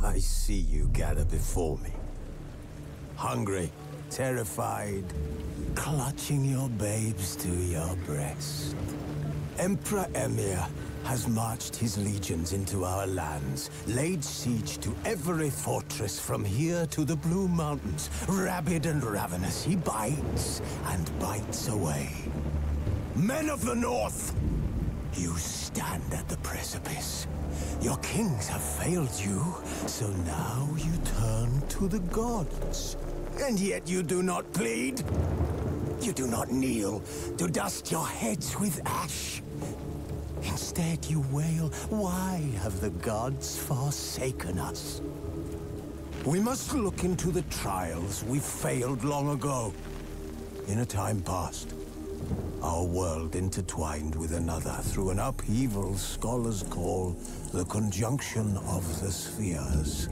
I see you gather before me. Hungry, terrified, clutching your babes to your breast. Emperor Emhyr has marched his legions into our lands, laid siege to every fortress from here to the Blue Mountains. Rabid and ravenous, he bites and bites away. Men of the North, you stand at the precipice. Your kings have failed you, so now you turn to the gods. And yet you do not plead. You do not kneel to dust your heads with ash. Instead you wail, why have the gods forsaken us? We must look into the trials we failed long ago. In a time past, our world intertwined with another through an upheaval scholars call the conjunction of the spheres.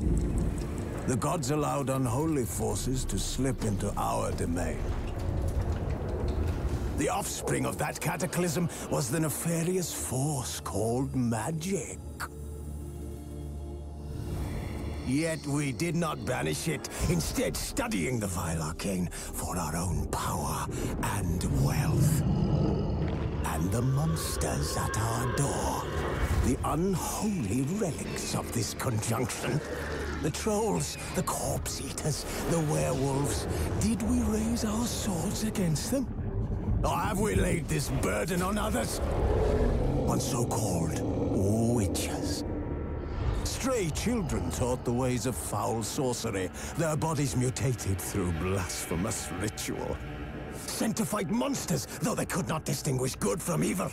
The gods allowed unholy forces to slip into our domain. The offspring of that cataclysm was the nefarious force called magic. Yet we did not banish it, instead studying the vile arcane for our own power and wealth. And the monsters at our door, the unholy relics of this conjunction. The trolls, the corpse-eaters, the werewolves. Did we raise our swords against them? Or have we laid this burden on others? On so-called witches. Stray children taught the ways of foul sorcery, their bodies mutated through blasphemous ritual. Sent to fight monsters, though they could not distinguish good from evil.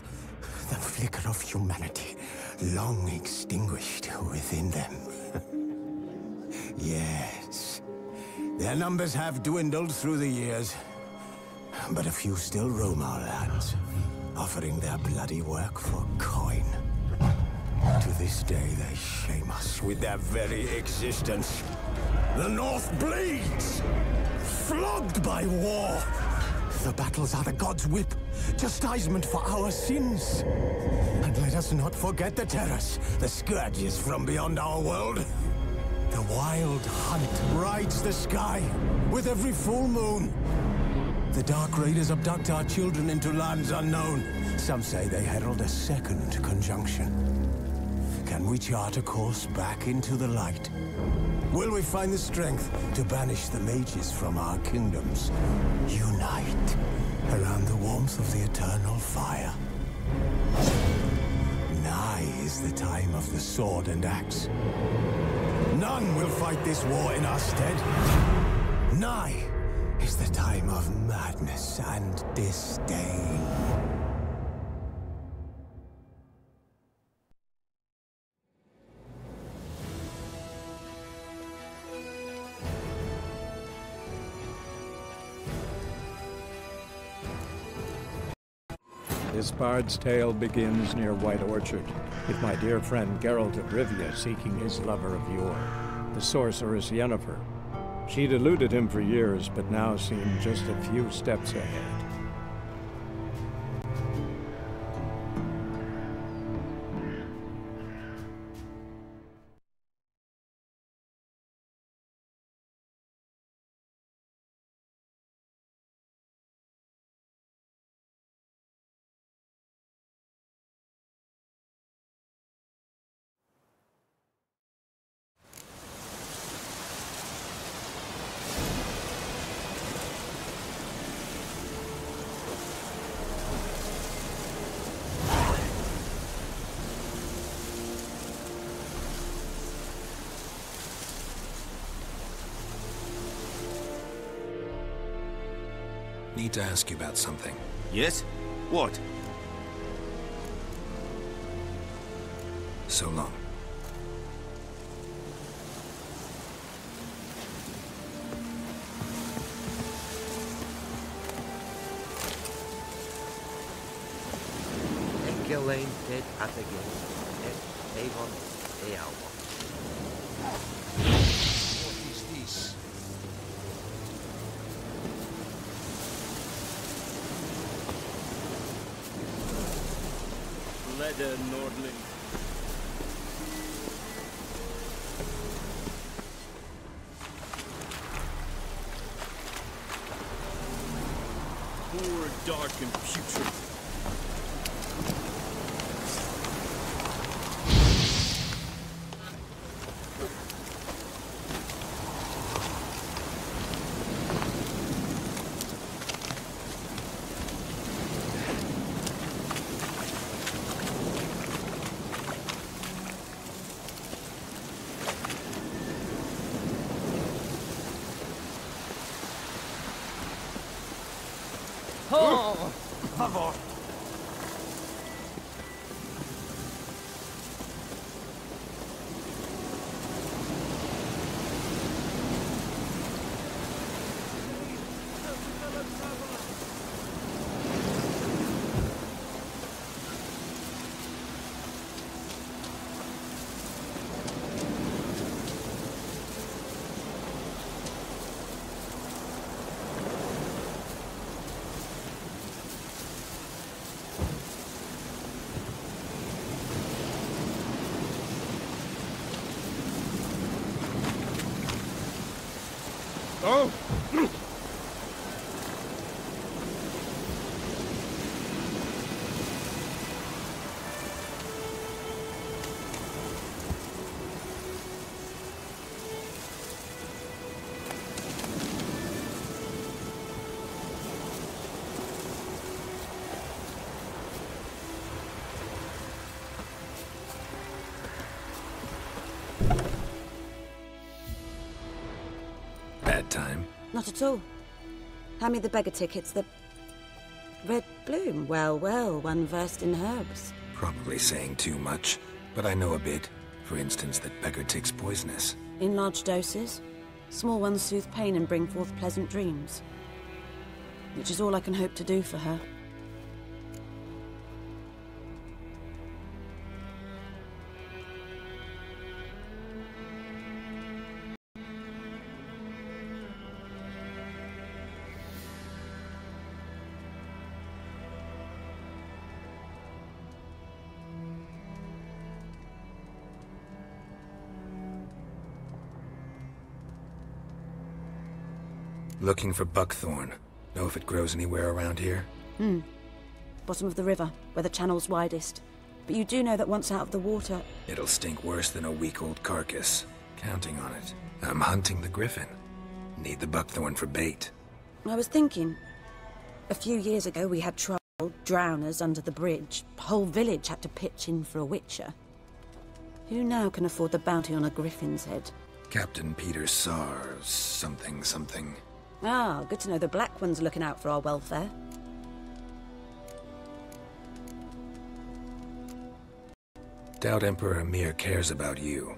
The flicker of humanity, long extinguished within them. Yes, their numbers have dwindled through the years, but a few still roam our lands, offering their bloody work for coin. To this day, they shame us with their very existence. The North bleeds, flogged by war. The battles are the gods' whip, chastisement for our sins. And let us not forget the terrors, the scourges from beyond our world. The wild hunt rides the sky with every full moon. The Dark Raiders abduct our children into lands unknown. Some say they herald a second conjunction. Can we chart a course back into the light? Will we find the strength to banish the mages from our kingdoms? Unite around the warmth of the eternal fire. Nigh is the time of the sword and axe. None will fight this war in our stead. Nigh is the time of madness and disdain. This bard's tale begins near White Orchard, with my dear friend Geralt of Rivia seeking his lover of yore, the sorceress Yennefer. She'd eluded him for years, but now seemed just a few steps ahead. Need to ask you about something. Yes? What? So long. Egelain dead at again. Avon Ealwa. What is this? Leather Nordling. Bad time? Not at all. Hand me the beggar tickets, the... Red Bloom. Well, well, one versed in herbs. Probably saying too much, but I know a bit. For instance, that beggar tick's poisonous. In large doses. Small ones soothe pain and bring forth pleasant dreams. Which is all I can hope to do for her. Looking for buckthorn. Know if it grows anywhere around here? Bottom of the river, where the channel's widest. But you do know that once out of the water... It'll stink worse than a week-old carcass. Counting on it. I'm hunting the griffin. Need the buckthorn for bait. I was thinking... A few years ago we had trouble, drowners under the bridge. Whole village had to pitch in for a witcher. Who now can afford the bounty on a griffin's head? Captain Peter Sars... something. Ah, good to know the Black One's looking out for our welfare. Doubt Emperor Emir cares about you.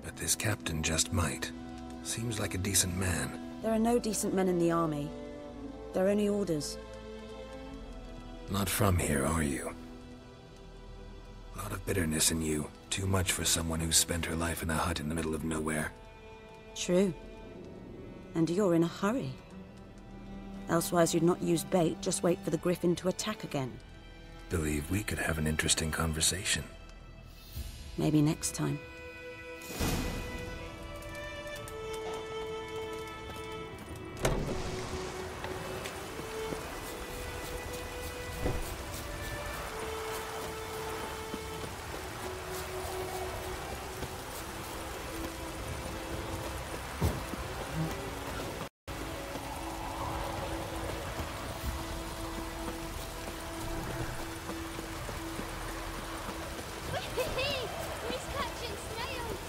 But this captain just might. Seems like a decent man. There are no decent men in the army. There are only orders. Not from here, are you? A lot of bitterness in you. Too much for someone who's spent her life in a hut in the middle of nowhere. True. And you're in a hurry. Elsewise you'd not use bait, just wait for the griffin to attack again. Believe we could have an interesting conversation. Maybe next time. He's catching snails!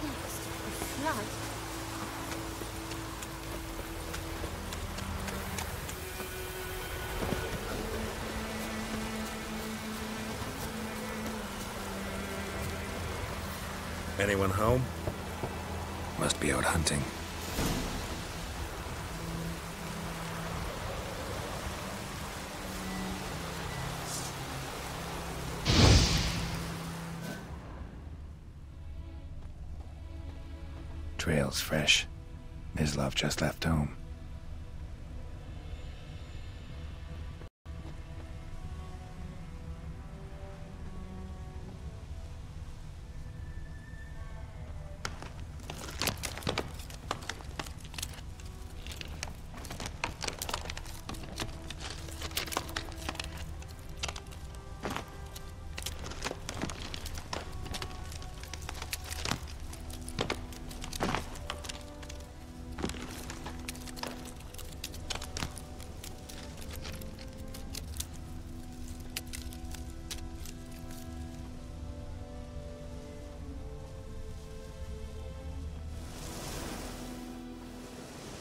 Next, the flood. Anyone home? Must be out hunting. Trail's fresh. Mislav just left home.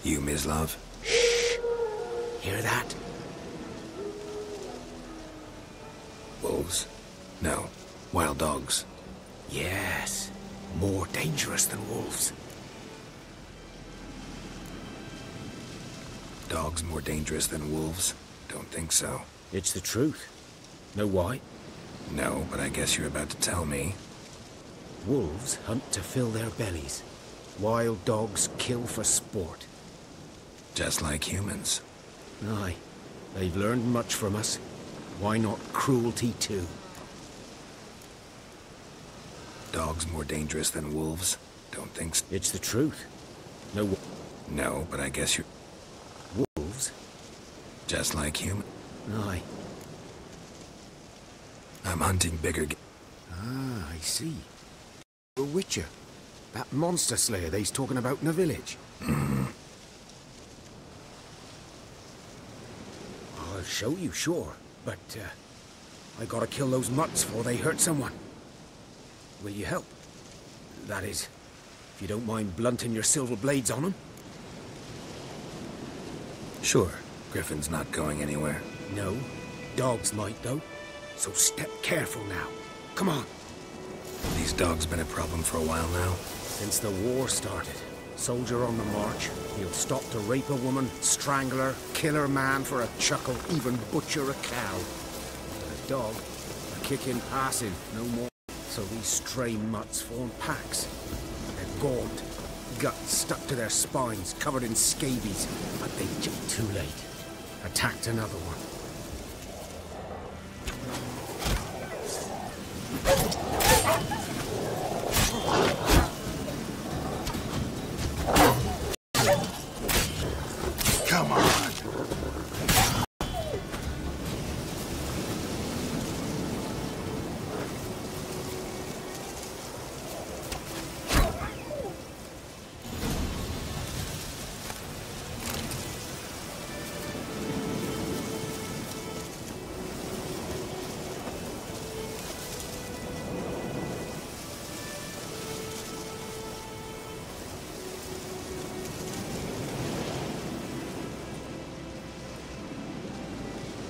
You, Mislav? Hear that? Wolves? No. Wild dogs. Yes. More dangerous than wolves. Dogs more dangerous than wolves? Don't think so. It's the truth. Know why? No, but I guess you're about to tell me. Wolves hunt to fill their bellies. Wild dogs kill for sport. Just like humans. Aye. They've learned much from us. Why not cruelty too? Dogs more dangerous than wolves? Don't think so. It's the truth. No, but I guess you're... Wolves? Just like human. Aye. I'm hunting bigger Ah, I see. A witcher. That monster slayer they's talking about in the village. I'll show you, sure. But, I gotta kill those mutts before they hurt someone. Will you help? That is, if you don't mind blunting your silver blades on them. Sure. Griffin's not going anywhere. No. Dogs might, though. So step careful now. Come on. These dogs been a problem for a while now? Since the war started. Soldier on the march. He'll stop to rape a woman, strangle her, kill her man for a chuckle, even butcher a cow. But a dog, a kick in passing, no more. So these stray mutts form packs. They're gaunt, guts stuck to their spines, covered in scabies. But they just too late. Attacked another one. Come on!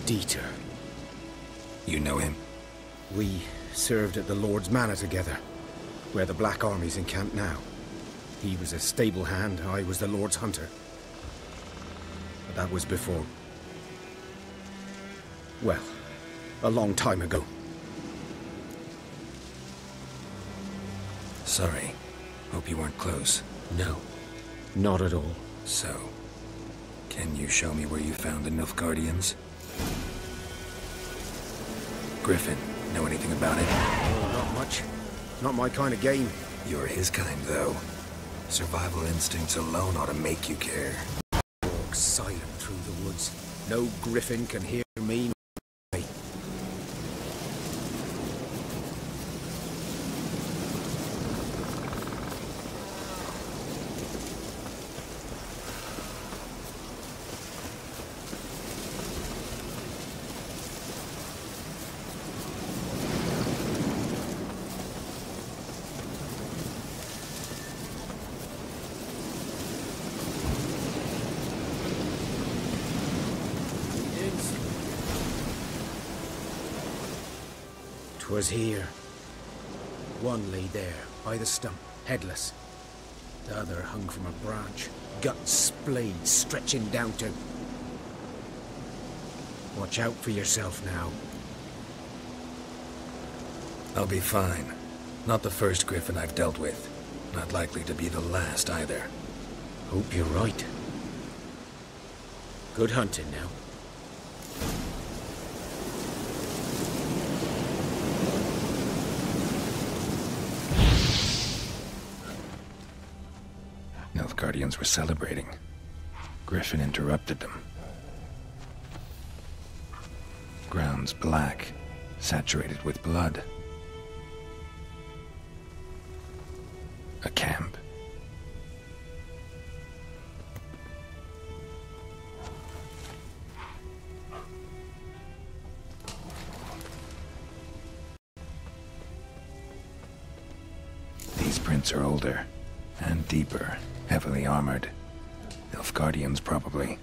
Dieter. You know him? We served at the Lord's Manor together, where the Black Army's encamped now. He was a stable hand, I was the Lord's hunter. But that was before... well, a long time ago. Sorry. Hope you weren't close. No, not at all. So, can you show me where you found the Nilfgaardians? Griffin, know anything about it? Oh, not much. Not my kind of game. You're his kind, though. Survival instincts alone ought to make you care. Walk silent through the woods. No griffin can hear me. Was here. One lay there, by the stump, headless. The other hung from a branch, guts splayed, stretching down to... Watch out for yourself now. I'll be fine. Not the first griffin I've dealt with. Not likely to be the last, either. Hope you're right. Good hunting now. Nilfgaardians were celebrating. Griffin interrupted them. Ground's black, saturated with blood. A camp. These prints are older and deeper, heavily armored. Nilfgaardians, probably.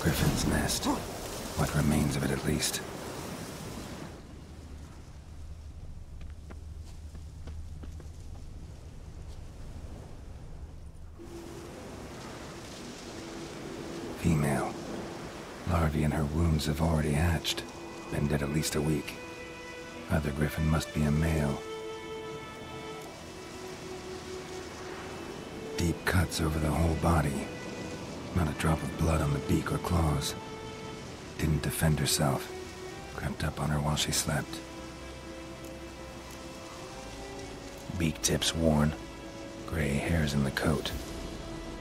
Griffin's nest. What remains of it, at least. Female. Larvae in her wombs have already hatched. Been dead at least a week. Other griffin must be a male. Deep cuts over the whole body. Not a drop of blood on the beak or claws. Didn't defend herself. Crept up on her while she slept. Beak tips worn. Gray hairs in the coat.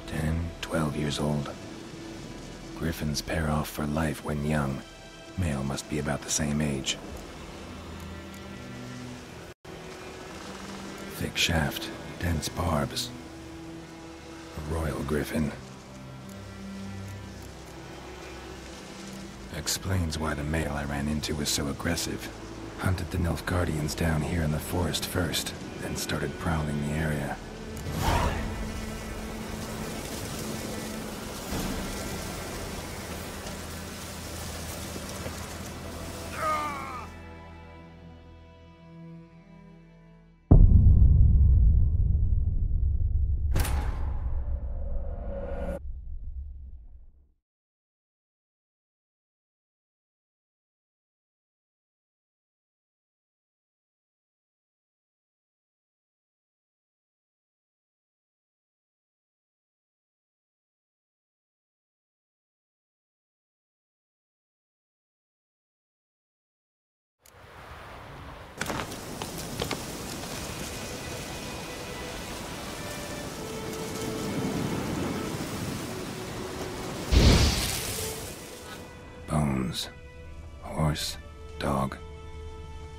10, 12 years old. Griffins pair off for life when young. Male must be about the same age. Thick shaft, dense barbs. A royal griffin. Explains why the male I ran into was so aggressive. Hunted the Nilfgaardians down here in the forest first, then started prowling the area. Bones. Horse, dog,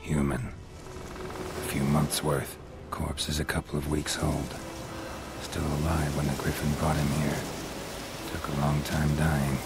human. A few months' worth. Corpse is a couple of weeks old. Still alive when the griffin brought him here. Took a long time dying.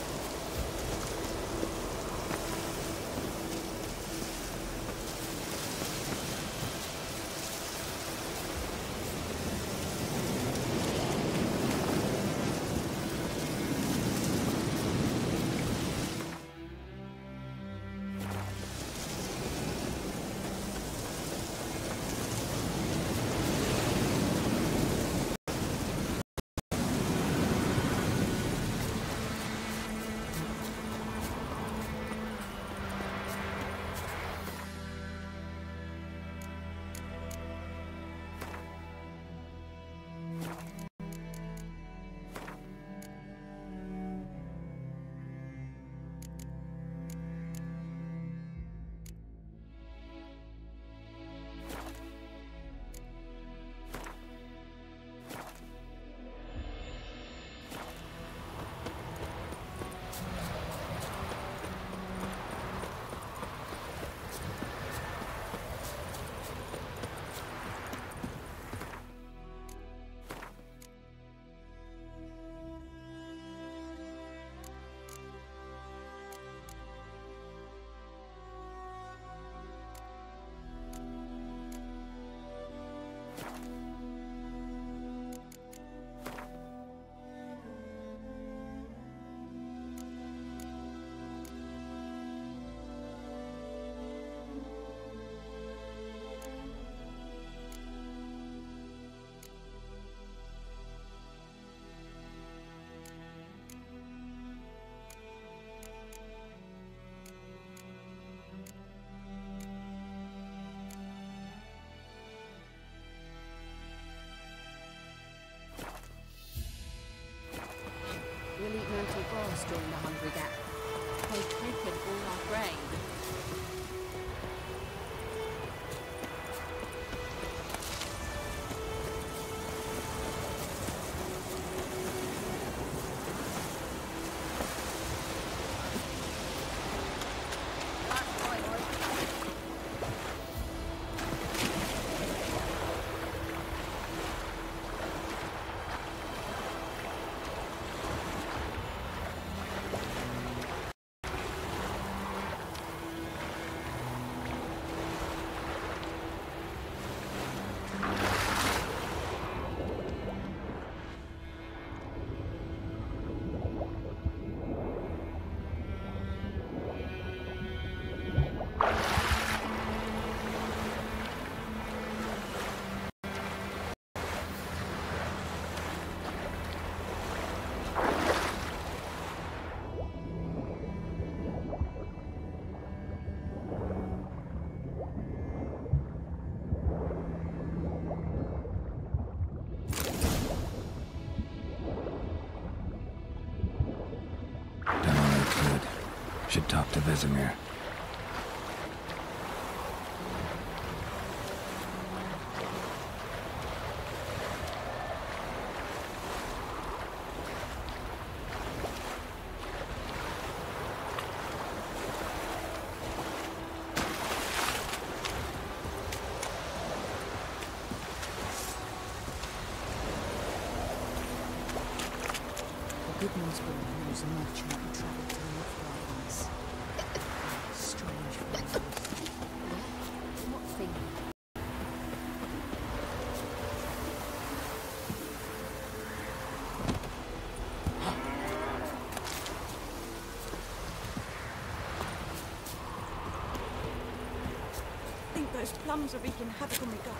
lost during the Hungry Gap. They've taken all our grain. Should talk to Vesemir. The good news woman knows much about the travel to the North. Strange things. What thing? I think those plums are wreaking havoc on my gut.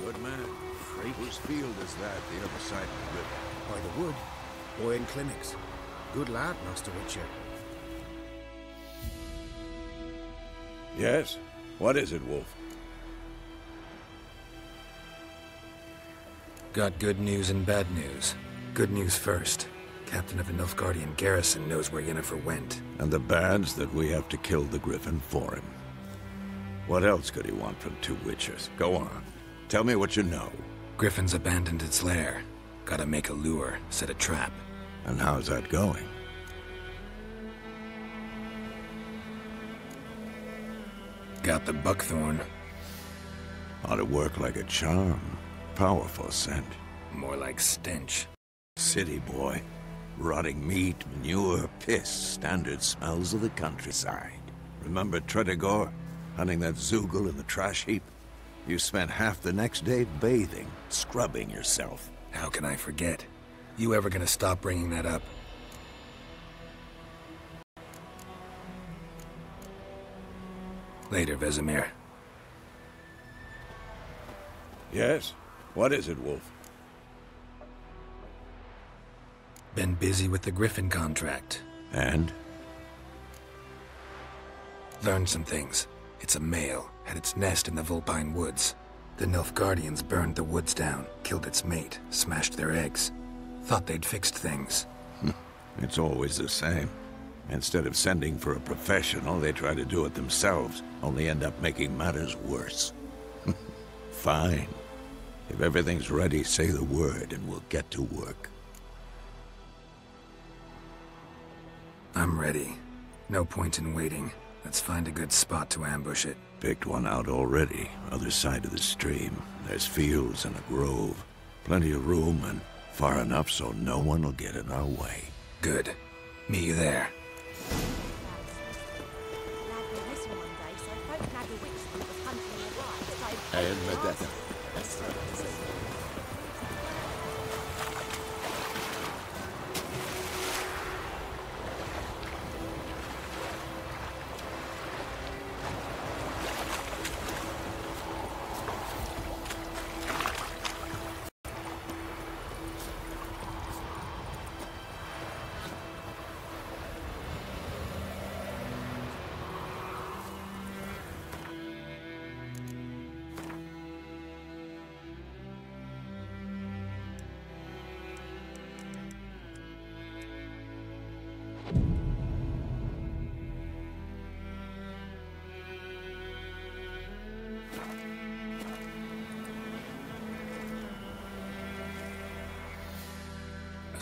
Good man. Whose field is that, the other side of the river? By the wood. Boy in clinics. Good lad, Master Witcher. Yes? What is it, Wolf? Got good news and bad news. Good news first. Captain of the Nilfgaardian garrison knows where Yennefer went. And the bad's that we have to kill the Griffin for him. What else could he want from two Witchers? Go on. Tell me what you know. Griffin's abandoned its lair. Gotta make a lure, set a trap. And how's that going? Got the buckthorn. Ought to work like a charm. Powerful scent. More like stench. City boy. Rotting meat, manure, piss. Standard smells of the countryside. Remember Tretogor? Hunting that Zoogle in the trash heap? You spent half the next day bathing, scrubbing yourself. How can I forget? You ever gonna stop bringing that up? Later, Vesemir. Yes? What is it, Wolf? Been busy with the Griffin contract. And? Learned some things. It's a male, had its nest in the Vulpine Woods. The Nilfgaardians burned the woods down, killed its mate, smashed their eggs. Thought they'd fixed things. It's always the same. Instead of sending for a professional, they try to do it themselves, only end up making matters worse. Fine. If everything's ready, say the word and we'll get to work. I'm ready. No point in waiting. Let's find a good spot to ambush it. Picked one out already, other side of the stream. There's fields and a grove. Plenty of room and far enough so no one will get in our way. Good. Meet you there.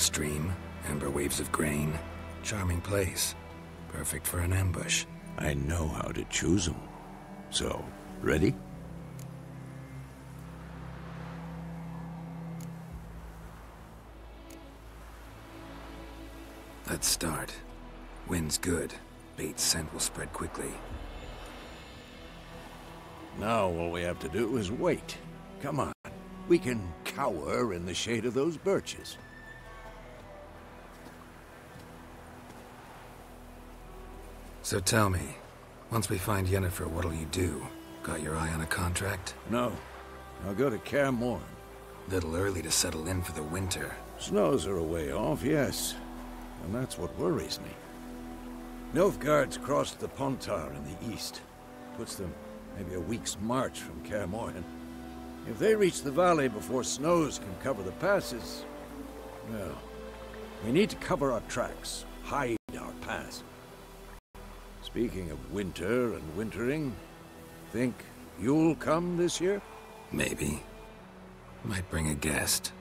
stream, amber waves of grain. Charming place. Perfect for an ambush. I know how to choose them. So, ready? Let's start. Wind's good. Bait's scent will spread quickly. Now all we have to do is wait. Come on. We can cower in the shade of those birches. So tell me, once we find Yennefer, what'll you do? Got your eye on a contract? No. I'll go to Kaer Morhen. Little early to settle in for the winter. Snows are a way off, yes. And that's what worries me. Nilfgaard's crossed the Pontar in the east. Puts them maybe a week's march from Kaer Morhen. If they reach the valley before snows can cover the passes, well, we need to cover our tracks, hide our pass. Speaking of winter and wintering, think you'll come this year? Maybe. Might bring a guest.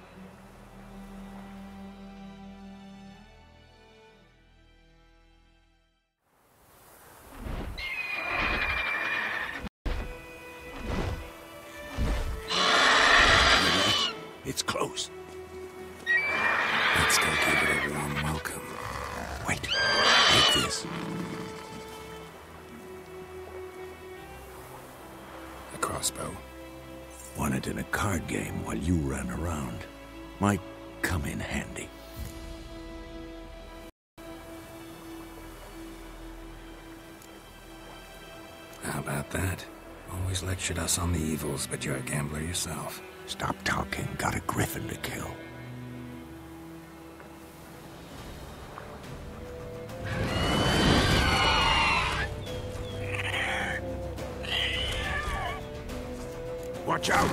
It's close. Let's go give it a warm welcome. Wait, take this. A crossbow. Won it in a card game while you ran around. Might come in handy. How about that? Always lectured us on the evils, but you're a gambler yourself. Stop talking. Got a griffin to kill. Watch out!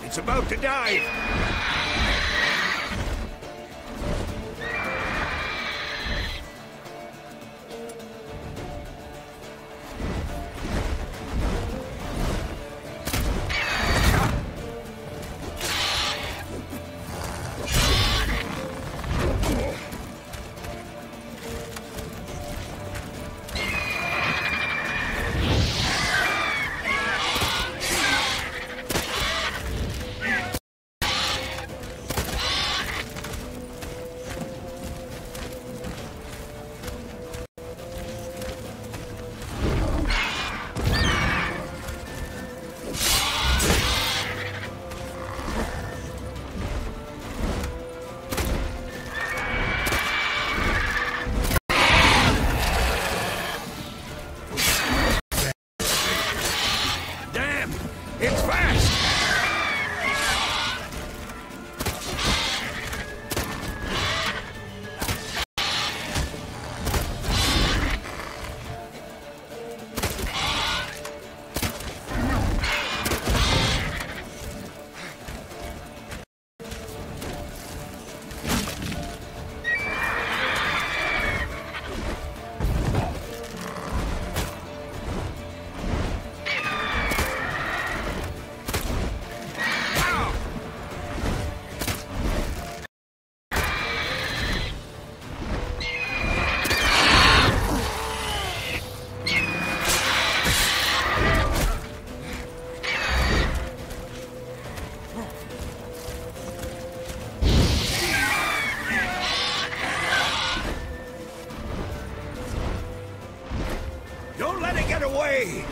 It's about to dive! It's fast! Don't let it get away!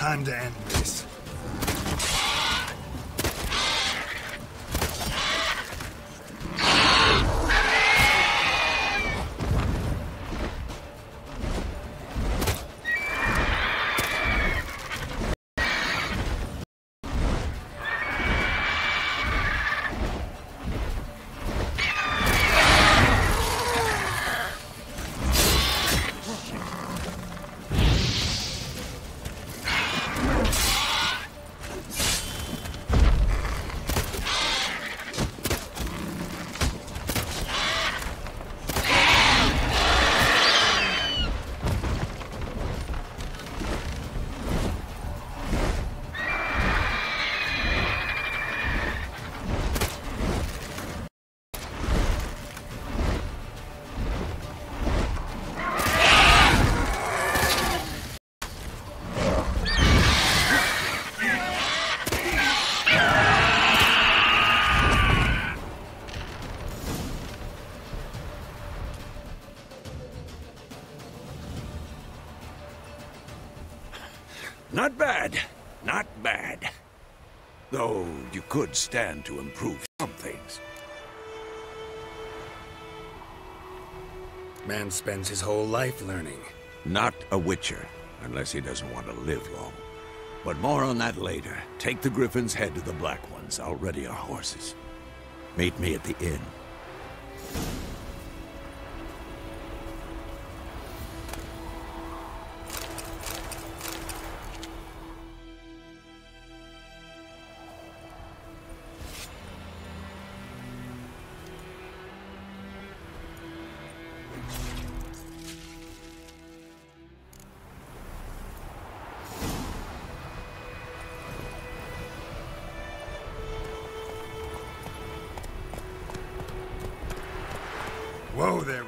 Time to end this. Not bad. Not bad. Though you could stand to improve some things. Man spends his whole life learning. Not a Witcher, unless he doesn't want to live long. But more on that later. Take the Griffin's head to the Black Ones. I'll ready our horses. Meet me at the inn. Whoa there,